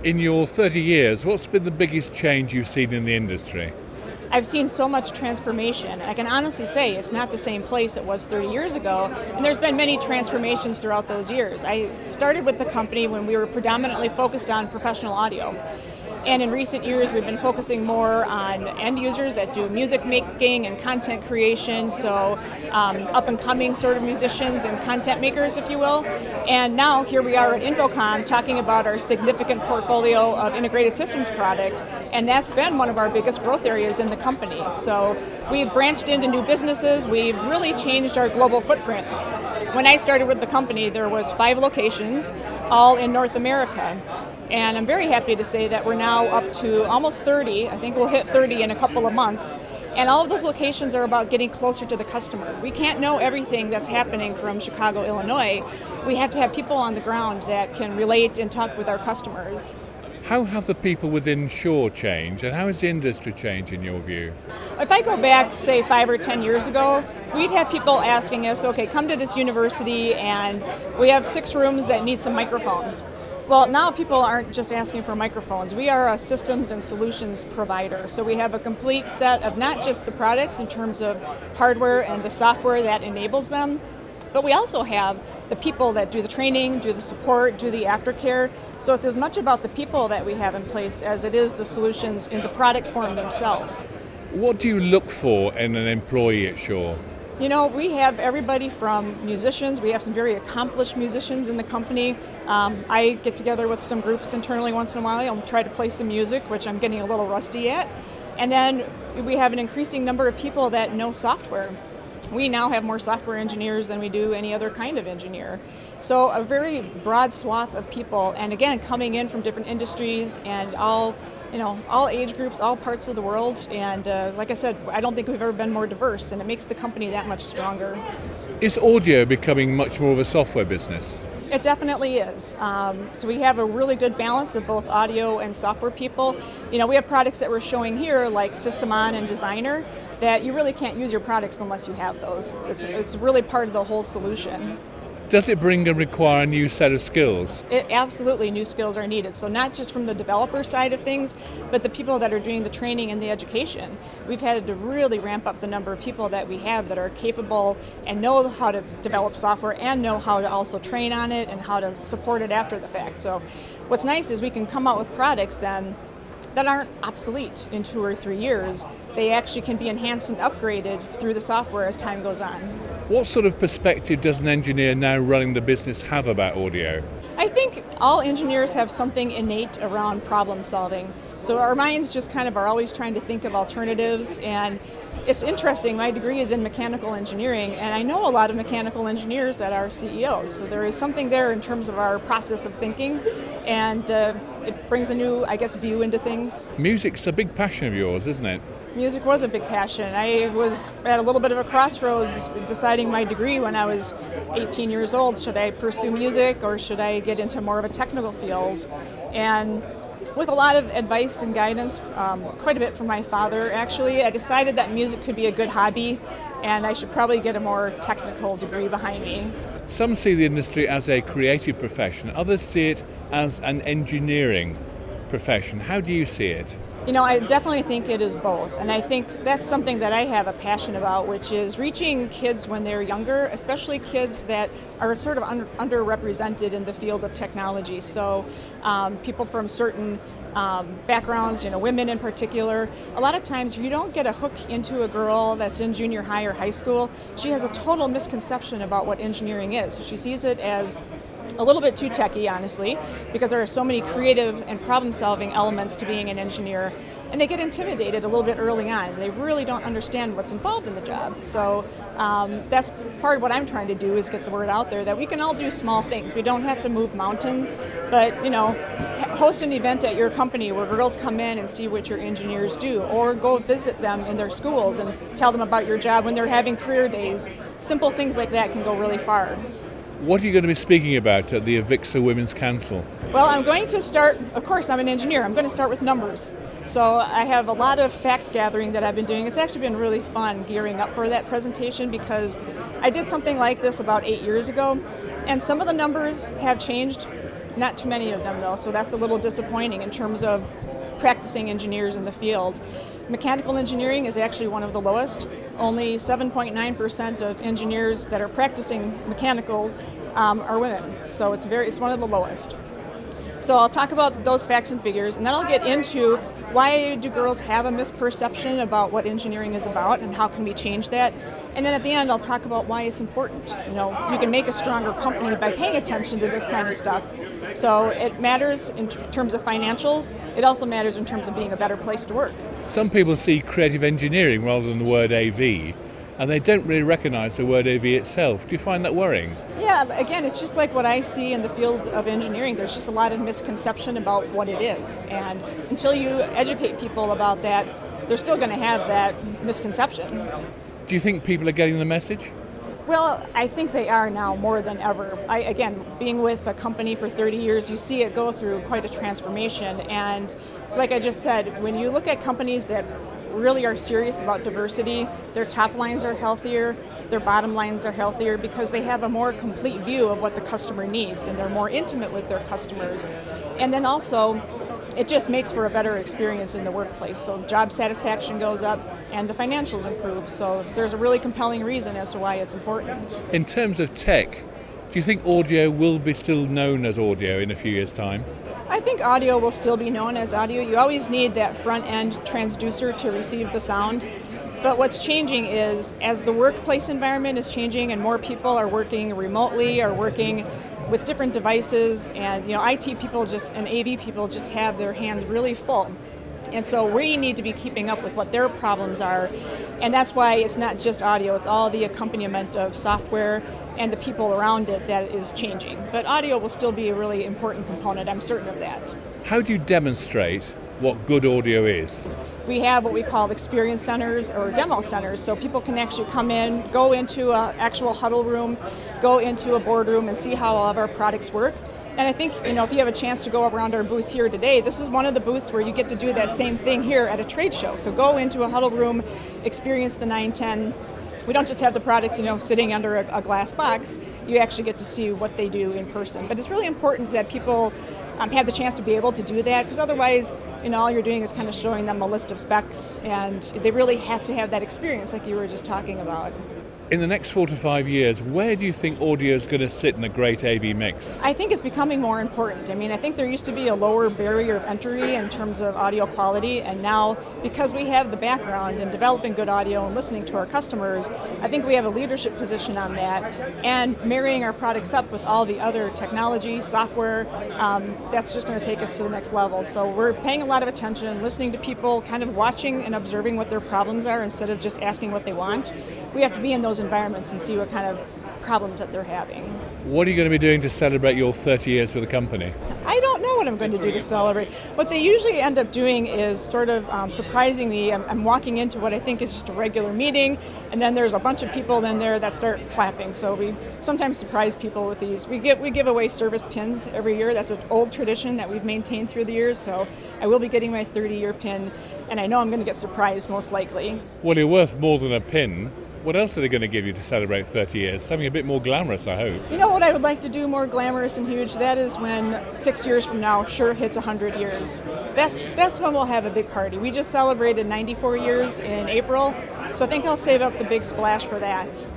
In your 30 years, what's been the biggest change you've seen in the industry? I've seen so much transformation. I can honestly say it's not the same place it was 30 years ago, and there's been many transformations throughout those years. I started with the company when we were predominantly focused on professional audio. And in recent years, we've been focusing more on end users that do music making and content creation, so up-and-coming sort of musicians and content makers, if you will. And now here we are at InfoComm talking about our significant portfolio of integrated systems product, and that's been one of our biggest growth areas in the company. So we've branched into new businesses, we've really changed our global footprint. When I started with the company, there was 5 locations, all in North America. And I'm very happy to say that we're now up to almost 30. I think we'll hit 30 in a couple of months. And all of those locations are about getting closer to the customer. We can't know everything that's happening from Chicago, Illinois. We have to have people on the ground that can relate and talk with our customers. How have the people within Shure changed, and how has the industry changed in your view? If I go back, say, 5 or 10 years ago, we'd have people asking us, okay, come to this university and we have 6 rooms that need some microphones. Well, now people aren't just asking for microphones. We are a systems and solutions provider. So we have a complete set of not just the products in terms of hardware and the software that enables them, but we also have the people that do the training, do the support, do the aftercare. So it's as much about the people that we have in place as it is the solutions in the product form themselves. What do you look for in an employee at Shure? You know, we have everybody from musicians. We have some very accomplished musicians in the company. I get together with some groups internally once in a while. I'll try to play some music, which I'm getting a little rusty at. And then we have an increasing number of people that know software. We now have more software engineers than we do any other kind of engineer. So a very broad swath of people, and again, coming in from different industries and all age groups, all parts of the world. And like I said, I don't think we've ever been more diverse, and it makes the company that much stronger. Is audio becoming much more of a software business? It definitely is. So we have a really good balance of both audio and software people. You know, we have products that we're showing here like System On and Designer that you really can't use your products unless you have those. It's really part of the whole solution. Does it bring and require a new set of skills? Absolutely, new skills are needed. So not just from the developer side of things, but the people that are doing the training and the education. We've had to really ramp up the number of people that we have that are capable and know how to develop software and know how to also train on it and how to support it after the fact. So what's nice is we can come out with products then that aren't obsolete in 2 or 3 years. They actually can be enhanced and upgraded through the software as time goes on. What sort of perspective does an engineer now running the business have about audio? I think all engineers have something innate around problem solving. So our minds just kind of are always trying to think of alternatives, and it's interesting. My degree is in mechanical engineering, and I know a lot of mechanical engineers that are CEOs. So there is something there in terms of our process of thinking, and it brings a new, view into things. Music's a big passion of yours, isn't it? Music was a big passion. I was at a little bit of a crossroads deciding my degree when I was 18 years old. Should I pursue music or should I get into more of a technical field? And with a lot of advice and guidance, quite a bit from my father actually, I decided that music could be a good hobby and I should probably get a more technical degree behind me. Some see the industry as a creative profession, others see it as an engineering profession. How do you see it? You know, I definitely think it is both, and I think that's something that I have a passion about, which is reaching kids when they're younger, especially kids that are sort of underrepresented in the field of technology. So people from certain backgrounds, women in particular. A lot of times if you don't get a hook into a girl that's in junior high or high school, she has a total misconception about what engineering is. She sees it as a little bit too techy, honestly, because there are so many creative and problem-solving elements to being an engineer, and they get intimidated a little bit early on. They really don't understand what's involved in the job. So that's part of what I'm trying to do, is get the word out there that we can all do small things. We don't have to move mountains, but host an event at your company where girls come in and see what your engineers do, or go visit them in their schools and tell them about your job when they're having career days. Simple things like that can go really far. What are you going to be speaking about at the AVIXA Women's Council? Well, I'm going to start, of course, I'm an engineer. I'm going to start with numbers. So I have a lot of fact gathering that I've been doing. It's actually been really fun gearing up for that presentation because I did something like this about 8 years ago, and some of the numbers have changed Not too many of them though, so that's a little disappointing in terms of practicing engineers in the field. Mechanical engineering is actually one of the lowest. Only 7.9% of engineers that are practicing mechanicals are women, so it's one of the lowest. So I'll talk about those facts and figures, and then I'll get into why do girls have a misperception about what engineering is about and how can we change that. And then at the end I'll talk about why it's important. You can make a stronger company by paying attention to this kind of stuff. So it matters in terms of financials. It also matters in terms of being a better place to work. Some people see creative engineering rather than the word AV, and they don't really recognize the word AV itself. Do you find that worrying? Yeah, again, it's just like what I see in the field of engineering. There's just a lot of misconception about what it is. And until you educate people about that, they're still going to have that misconception. Do you think people are getting the message? Well, I think they are now more than ever. Again, being with a company for 30 years, you see it go through quite a transformation. And like I just said, when you look at companies that really are serious about diversity, their top lines are healthier, their bottom lines are healthier because they have a more complete view of what the customer needs and they're more intimate with their customers. And then also, it just makes for a better experience in the workplace. So job satisfaction goes up and the financials improve. So there's a really compelling reason as to why it's important. In terms of tech, do you think audio will be still known as audio in a few years' time? I think audio will still be known as audio. You always need that front-end transducer to receive the sound. But what's changing is, as the workplace environment is changing and more people are working remotely or working with different devices, and IT people and AV people just have their hands really full. And so we need to be keeping up with what their problems are. And that's why it's not just audio, it's all the accompaniment of software and the people around it that is changing. But audio will still be a really important component, I'm certain of that. How do you demonstrate what good audio is? We have what we call experience centers or demo centers, so people can actually come in, go into an actual huddle room, go into a boardroom and see how all of our products work. And I think, if you have a chance to go around our booth here today, this is one of the booths where you get to do that same thing here at a trade show. So go into a huddle room, experience the 910. We don't just have the products, sitting under a glass box. You actually get to see what they do in person. But it's really important that people have the chance to be able to do that, because otherwise, all you're doing is kind of showing them a list of specs, and they really have to have that experience like you were just talking about. In the next 4 to 5 years, where do you think audio is going to sit in a great AV mix? I think it's becoming more important. I think there used to be a lower barrier of entry in terms of audio quality, and now, because we have the background in developing good audio and listening to our customers, I think we have a leadership position on that, and marrying our products up with all the other technology, software, that's just going to take us to the next level. So we're paying a lot of attention, listening to people, kind of watching and observing what their problems are instead of just asking what they want. We have to be in those environments and see what kind of problems that they're having. What are you going to be doing to celebrate your 30 years with the company? I don't know what I'm going to do to celebrate. What they usually end up doing is sort of surprising me. I'm walking into what I think is just a regular meeting, and then there's a bunch of people in there that start clapping. So we sometimes surprise people with these. We give away service pins every year. That's an old tradition that we've maintained through the years. So I will be getting my 30-year pin, and I know I'm going to get surprised most likely. Well, you're worth more than a pin. What else are they going to give you to celebrate 30 years? Something a bit more glamorous, I hope. What I would like to do more glamorous and huge? That is when 6 years from now, Shure hits 100 years. That's when we'll have a big party. We just celebrated 94 years in April, so I think I'll save up the big splash for that.